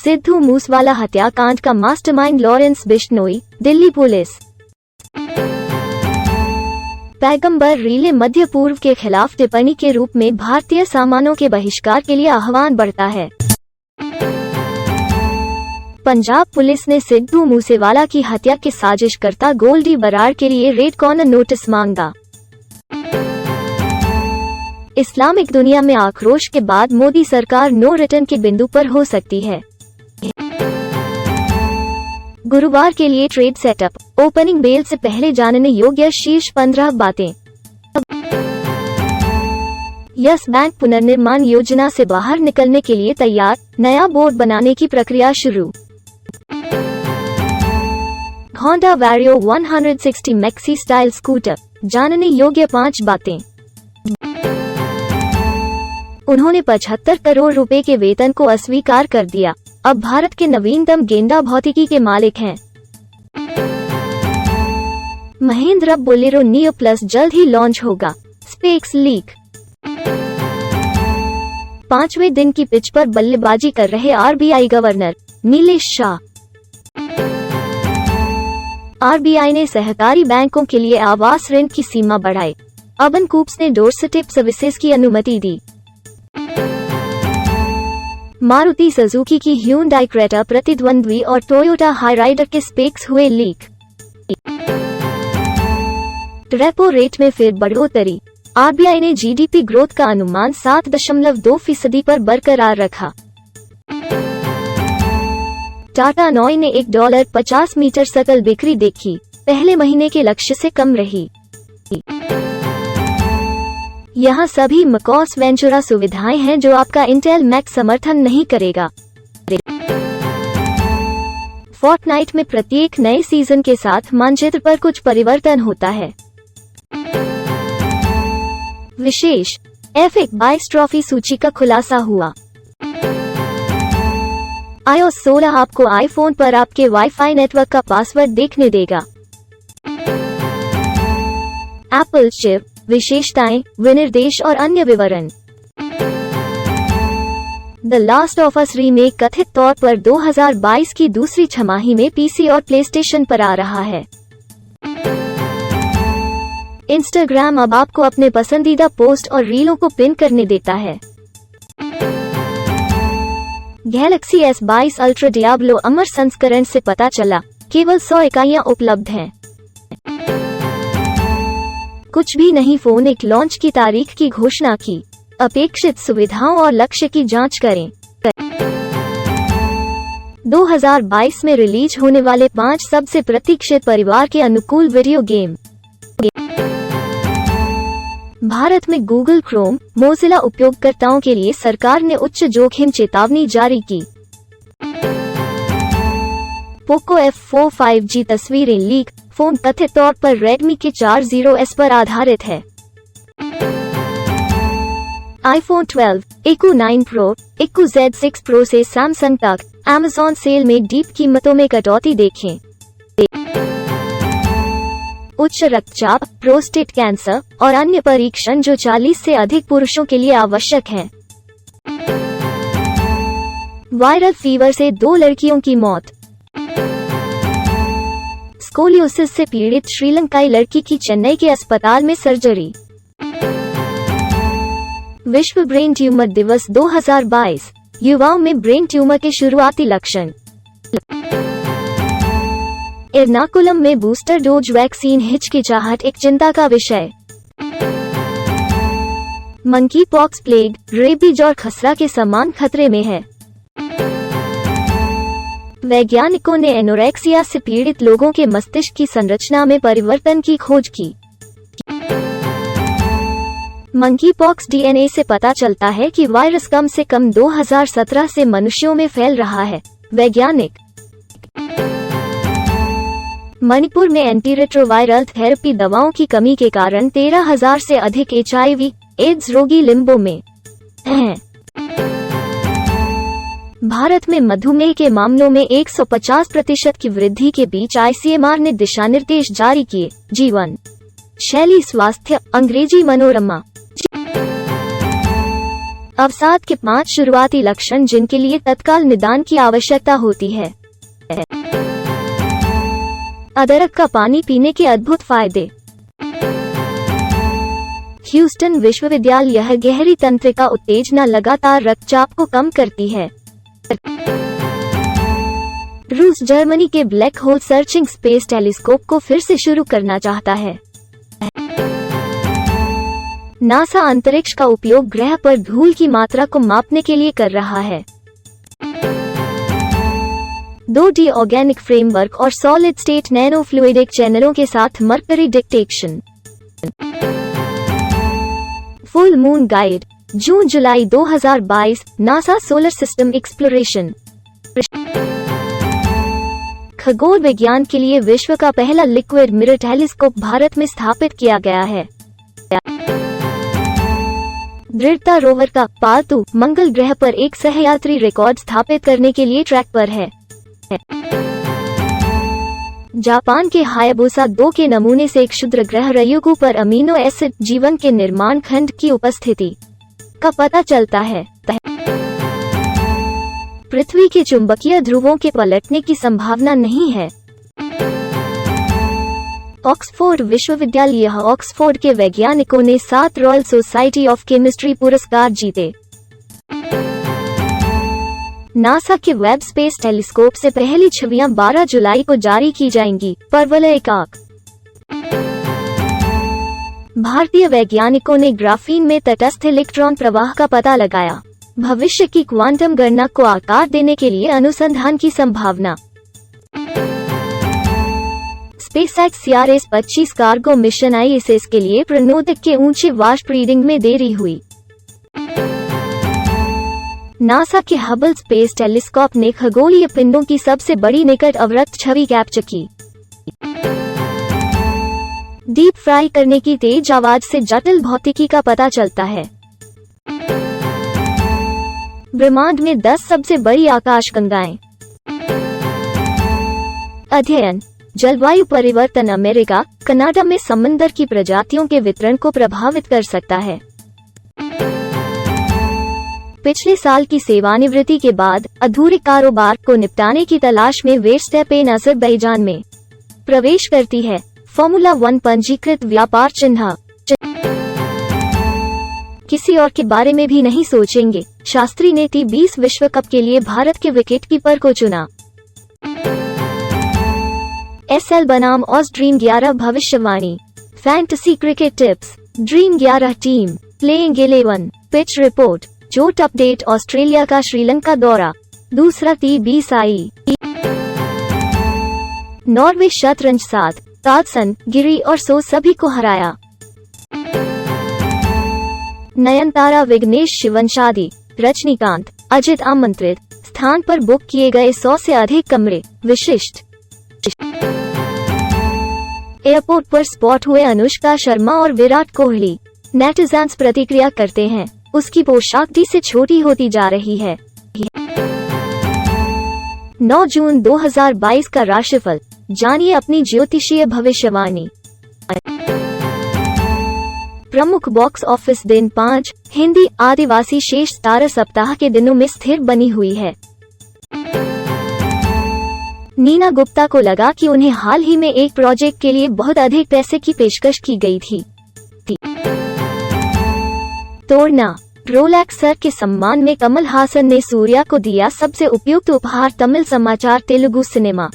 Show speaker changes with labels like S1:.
S1: सिद्धू मूसेवाला हत्याकांड का mastermind Lawrence Bishnoi, Delhi police. पैगंबर रीले मध्य पूर्व के खिलाफ टिप्पणी के रूप में भारतीय सामानों के बहिष्कार के लिए आह्वान बढ़ता है। पंजाब पुलिस ने सिद्धू मूसेवाला की हत्या के साजिशकर्ता गोल्डी बराड़ के लिए रेड कॉर्नर नोटिस मांगा। इस्लामिक दुनिया में आक्रोश के बाद मोदी सरकार नो रिटर्न के बिंदु पर हो सकती है। गुरुवार के लिए ट्रेड सेटअप, ओपनिंग बेल से पहले जानने योग्य शीर्ष 15 बातें। यस बैंक पुनर्निर्माण योजना से बाहर निकलने के लिए तैयार, नया बोर्ड बनाने की प्रक्रिया शुरू। होंडा वैरियो 160 मैक्सी स्टाइल स्कूटर, जानने योग्य 5 बातें। उन्होंने 75 करोड़ रुपए के वेतन को अस्वीकार कर दिया, अब भारत के नवीनतम गेंडा भौतिकी के मालिक हैं। महिंद्रा बोलेरो नियो प्लस जल्द ही लॉन्च होगा, स्पेक्स लीक। 5वें दिन की पिच पर बल्लेबाजी कर रहे RBI governor Nilesh Shah. RBI ने सहकारी बैंकों के लिए आवास ऋण की सीमा बढ़ाई, अर्बन कूप्स ने डोरस्टेप सर्विसेज की अनुमति दी। मारुति सुजुकी की ह्यूंडई क्रेटा प्रतिद्वंद्वी और टोयोटा हाईराइडर के स्पेक्स हुए लीक। रेपो रेट में फिर बढ़ोतरी, आरबीआई ने जीडीपी ग्रोथ का अनुमान 7.2% पर बरकरार रखा। टाटा नॉय ने $1.50 मीटर सकल बिक्री देखी, पहले महीने के लक्ष्य से कम रही। यहाँ सभी मैकओएस वेंचुरा सुविधाएं हैं जो आपका इंटेल मैक समर्थन नहीं करेगा। फोर्टनाइट में प्रत्येक नए सीजन के साथ मानचित्र पर कुछ परिवर्तन होता है। विशेष F1 22 ट्रॉफी सूची का खुलासा हुआ। iOS 16 आपको आईफोन पर आपके वाईफाई नेटवर्क का पासवर्ड देखने देगा। एप्पल चिप, विशेषताएं, विनिर्देश और अन्य विवरण। The last of us remake कथित तौर पर 2022 की दूसरी छमाही में पीसी और प्लेस्टेशन पर आ रहा है। इंस्टाग्राम अब आपको अपने पसंदीदा पोस्ट और रीलों को पिन करने देता है। गैलेक्सी S22 अल्ट्रा डियाब्लो अमर संस्करण से पता चला, केवल 100 इकाइयां उपलब्ध हैं। कुछ भी नहीं, फोन एक लॉन्च की तारीख की घोषणा की, अपेक्षित सुविधाओं और लक्ष्य की जांच करें। 2022 में रिलीज होने वाले 5 सबसे प्रतीक्षित परिवार के अनुकूल वीडियो गेम। भारत में गूगल क्रोम, मोजिला उपयोगकर्ताओं के लिए सरकार ने उच्च जोखिम चेतावनी जारी की। पोको F4 5G तस्वीरें लीक, फोन कथित तौर पर रेडमी के 40S पर आधारित है। IPhone 12, Echo 9 Pro, Echo Z6 Pro से सैमसंग तक Amazon सेल में डीप कीमतों में कटौती देखें। उच्च रक्तचाप, प्रोस्टेट कैंसर और अन्य परीक्षण जो 40 से अधिक पुरुषों के लिए आवश्यक हैं। वायरल फीवर से 2 लड़कियों की मौत। स्कोलियोसिस से पीड़ित श्रीलंकाई लड़की की चेन्नई के अस्पताल में सर्जरी। विश्व ब्रेन ट्यूमर दिवस 2022, युवाओं में ब्रेन ट्यूमर के शुरुआती लक्षण। एर्नाकुलम में बूस्टर डोज वैक्सीन हिचकिचाहट एक चिंता का विषय। मंकी पॉक्स, प्लेग, रेबीज और खसरा के समान खतरे में है। वैज्ञानिकों ने एनोरेक्सिया से पीड़ित लोगों के मस्तिष्क की संरचना में परिवर्तन की खोज की। मंकी पॉक्स डीएनए से पता चलता है कि वायरस कम से कम 2017 से मनुष्यों में फैल रहा है, वैज्ञानिक। मणिपुर में एंटीरेट्रोवायरल थेरेपी दवाओं की कमी के कारण 13,000 से अधिक HIV एड्स रोगी लिम्बो में हैं। भारत में मधुमेह के मामलों में 150% की वृद्धि के बीच ICMR ने दिशा निर्देश जारी किए। जीवन शैली स्वास्थ्य, अंग्रेजी मनोरमा। अवसाद के 5 शुरुआती लक्षण जिनके लिए तत्काल निदान की आवश्यकता होती है। अदरक का पानी पीने के अद्भुत फायदे। ह्यूस्टन विश्वविद्यालय यह गहरी तंत्रिका उत्तेजना लगातार रक्तचाप को कम करती है। रूस जर्मनी के black hole searching space telescope को फिर से शुरू करना चाहता है। नासा अंतरिक्ष का उपयोग ग्रह पर धूल की मात्रा को मापने के लिए कर रहा है। 2D ऑर्गेनिक फ्रेमवर्क और सॉलिड स्टेट नैनो फ्लूइडिक चैनलों के साथ mercury detection. Full moon guide June July 2022 NASA solar system exploration. खगोल विज्ञान के लिए विश्व का पहला लिक्विड मिरर टेलीस्कोप भारत में स्थापित किया गया है। दृढ़ता रोवर का पालतू मंगल ग्रह पर एक सहयात्री रिकॉर्ड स्थापित करने के लिए ट्रैक पर है। जापान के हायाबुसा 2 के नमूने से एक क्षुद्र ग्रह रयुगु पर अमीनो एसिड जीवन के निर्माण खंड की उपस्थिति का पता चलता है। पृथ्वी के चुंबकीय ध्रुवों के पलटने की संभावना नहीं है। ऑक्सफोर्ड विश्वविद्यालय ऑक्सफोर्ड के वैज्ञानिकों ने 7 रॉयल सोसाइटी ऑफ केमिस्ट्री पुरस्कार जीते। नासा के वेब स्पेस टेलीस्कोप से पहली छवियां 12 जुलाई को जारी की जाएंगी। परवलयिक आंख। भारतीय वैज्ञानिकों ने ग्राफीन में तटस्थ इलेक्ट्रॉन प्रवाह का पता लगाया। भविष्य की क्वांटम गणना को आकार देने के लिए अनुसंधान की संभावना। SpaceX CRS-25 cargo mission ISS के लिए प्रणोदक के ऊंचे वाष्प रीडिंग में देरी हुई। नासा के हबल स्पेस टेलीस्कोप ने खगोलीय पिंडों की सबसे बड़ी निकट अवरक्त छवि कैप्चर की। डीप फ्राई करने की तेज आवाज से जटिल भौतिकी का पता चलता है। ब्रह्मांड में 10 सबसे बड़ी आकाशगंगाएं। अध्ययन। जलवायु परिवर्तन अमेरिका, कनाडा में समंदर की प्रजातियों के वितरण को प्रभावित कर सकता है। पिछले साल की सेवानिवृत्ति के बाद अधूरे कारोबार को निपटाने की तलाश में वेस्टस्टेपेन अज़रबैजान में प्रवेश करती है। फॉर्मूला 1 पंजीकृत व्यापार चिन्ह। किसी और के बारे में भी नहीं सोचेंगे। शास्त्री ने T20 विश्व कप के लिए भारत के विकेटकीपर को चुना। SL बनाम ऑस ड्रीम 11 भविष्यवाणी। Fantasy cricket tips. Dream 11 team playing 11। Pitch report. चोट अपडेट। ऑस्ट्रेलिया का श्रीलंका दौरा। दूसरा T20 आई। नॉर्वे शतरंज 7 कार्लसन, गिरी और सो सभी को हराया। नयनतारा विघ्नेश शिवन शादी। रजनीकांत, अजित आमंत्रित। स्थान पर बुक किए गए 100 से अधिक कमरे। विशिष्ट। एयरपोर्ट पर स्पॉट हुए अनुष्का शर्मा और विराट कोहली। नेटिजन्स प्रतिक्रिया करते हैं, उसकी पोशाक डी से छोटी होती जा रही है। 9 जून 2022 का राशिफल जानिए अपनी ज्योतिषीय भविष्यवाणी। प्रमुख बॉक्स ऑफिस दिन 5 हिंदी आदिवासी शेष तारा सप्ताह के दिनों में स्थिर बनी हुई है। नीना गुप्ता को लगा कि उन्हें हाल ही में एक प्रोजेक्ट के लिए बहुत अधिक पैसे की पेशकश की गई थी। तोड़ना। रोलेक्स सर के सम्मान में कमल हासन ने सूर्या को दिया सबसे उपयुक्त उपहार। तमिल समाचार तेलुगु सिनेमा।